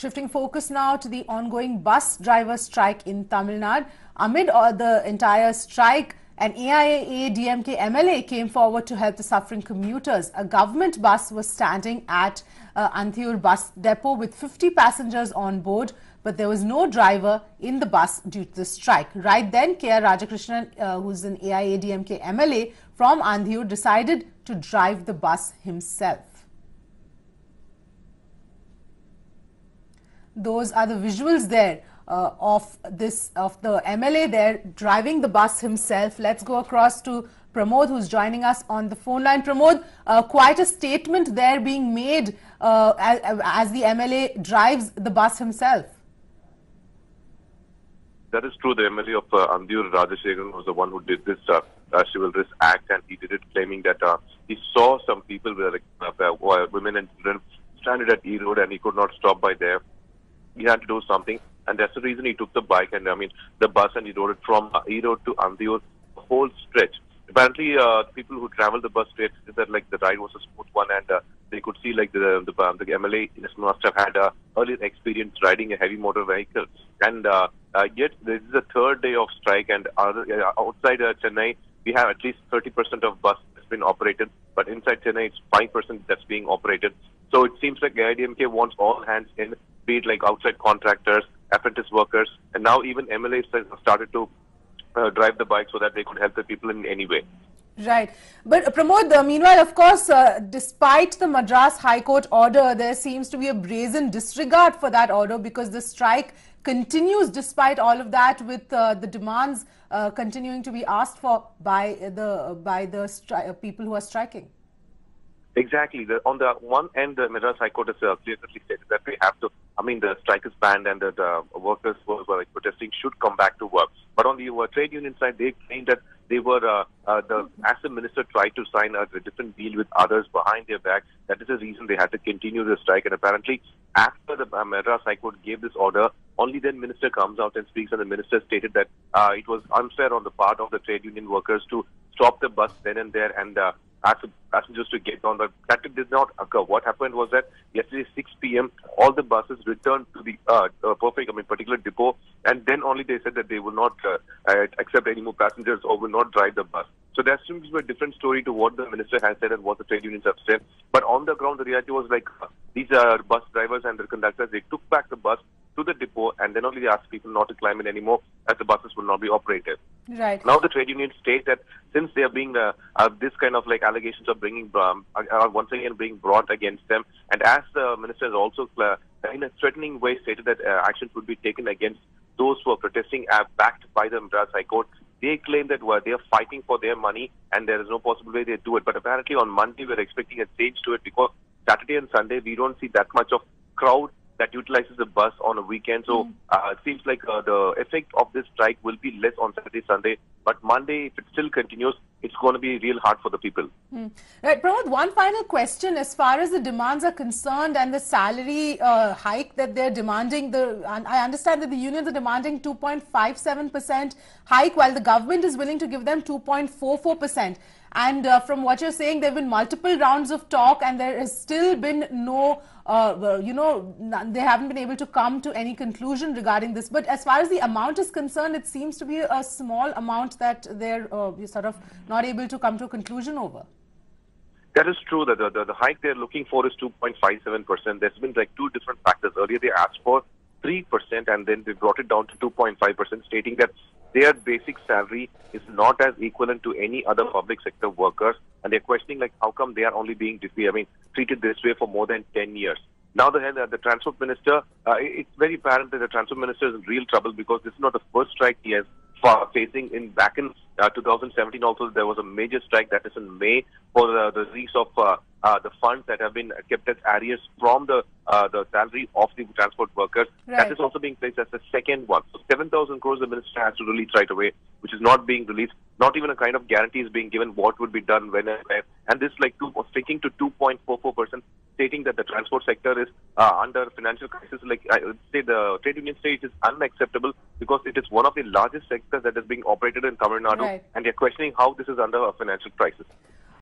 Shifting focus now to the ongoing bus driver strike in Tamil Nadu. Amid the entire strike, an AIA-DMK MLA came forward to help the suffering commuters. A government bus was standing at Anthiur bus depot with 50 passengers on board, but there was no driver in the bus due to the strike. Right then, K.R. Rajakrishnan, who's an AIA-DMK MLA from Anthiur, decided to drive the bus himself. Those are the visuals there of the MLA there driving the bus himself. Let's go across to Pramod, who's joining us on the phone line. Pramod, quite a statement there being made as the MLA drives the bus himself. That is true. The MLA of Anthiur, Rajasekharan, was the one who did this chivalrous act, and he did it claiming that he saw some people, women and children, stranded at E Road, and he could not stop by there. He had to do something, and that's the reason he took the bike and the bus, and he rode it from E Road to Anthiur, the whole stretch. Apparently, people who traveled the bus straight said that the ride was a smooth one, and they could see the MLA must have had earlier experience riding a heavy motor vehicle. And yet this is the third day of strike, and outside Chennai, we have at least 30% of bus that's been operated, but inside Chennai, it's 5% that's being operated. So it seems like the IDMK wants all hands in, be it outside contractors, apprentice workers, and now even MLAs have started to drive the bike so that they could help the people in any way. Right. But Pramod, meanwhile, of course, despite the Madras High Court order, there seems to be a brazen disregard for that order, because the strike continues despite all of that, with the demands continuing to be asked for by the people who are striking. Exactly. On the one end, the Madras High Court has clearly stated that we have to, the strike is banned and the workers who were protesting should come back to work. But on the trade union side, they claimed that they were, as the minister tried to sign a different deal with others behind their back, that is the reason they had to continue the strike. And apparently, after the Madras High Court gave this order, only then minister comes out and speaks, and the minister stated that it was unfair on the part of the trade union workers to stop the bus then and there and ask passengers to get on, but that did not occur. What happened was that yesterday 6 p.m. all the buses returned to the particular depot, and then only they said that they will not accept any more passengers or will not drive the bus. So that seems to be a different story to what the minister has said and what the trade unions have said. But on the ground, the reality was these bus drivers and the conductors, they took back the bus to the depot, and then only they asked people not to climb in anymore, as the buses will not be operated. Right. Now the trade unions state that since they are being this kind of allegations of bringing once again being brought against them, and as the minister has also in a threatening way stated that actions would be taken against those who are protesting backed by the Madras High Court, they claim that they are fighting for their money and there is no possible way they do it. But apparently on Monday we're expecting a change to it, because Saturday and Sunday we don't see that much of crowd that utilizes the bus on a weekend. So it seems like the effect of this strike will be less on Saturday, Sunday. But Monday, if it still continues, it's going to be real hard for the people. Right, Pramod, one final question. As far as the demands are concerned and the salary hike that they're demanding, I understand that the unions are demanding 2.57% hike, while the government is willing to give them 2.44%. And from what you're saying, there have been multiple rounds of talk, and there has still been no, they haven't been able to come to any conclusion regarding this. But as far as the amount is concerned, it seems to be a small amount that they're sort of not able to come to a conclusion over. That is true. That the hike they're looking for is 2.57%. There's been two different factors. Earlier they asked for 3%, and then they brought it down to 2.5%, stating that their basic salary is not as equivalent to any other public sector workers, and they're questioning how come they are only being treated this way for more than 10 years. Now the transport minister, it's very apparent that the transport minister is in real trouble, because this is not the first strike he has facing. Back in 2017 also there was a major strike, that is in May, for the release of the funds that have been kept as arrears from the salary of the transport workers. Right. That is also being placed as the second one. So 7,000 crores the minister has to release right away, which is not being released. Not even a kind of guarantee is being given what would be done when and where. And this sticking to 2.44%, stating that the transport sector is under financial crisis. I would say the trade union say it is unacceptable, because it is one of the largest sectors that is being operated in Tamil Nadu, right, and they're questioning how this is under a financial crisis.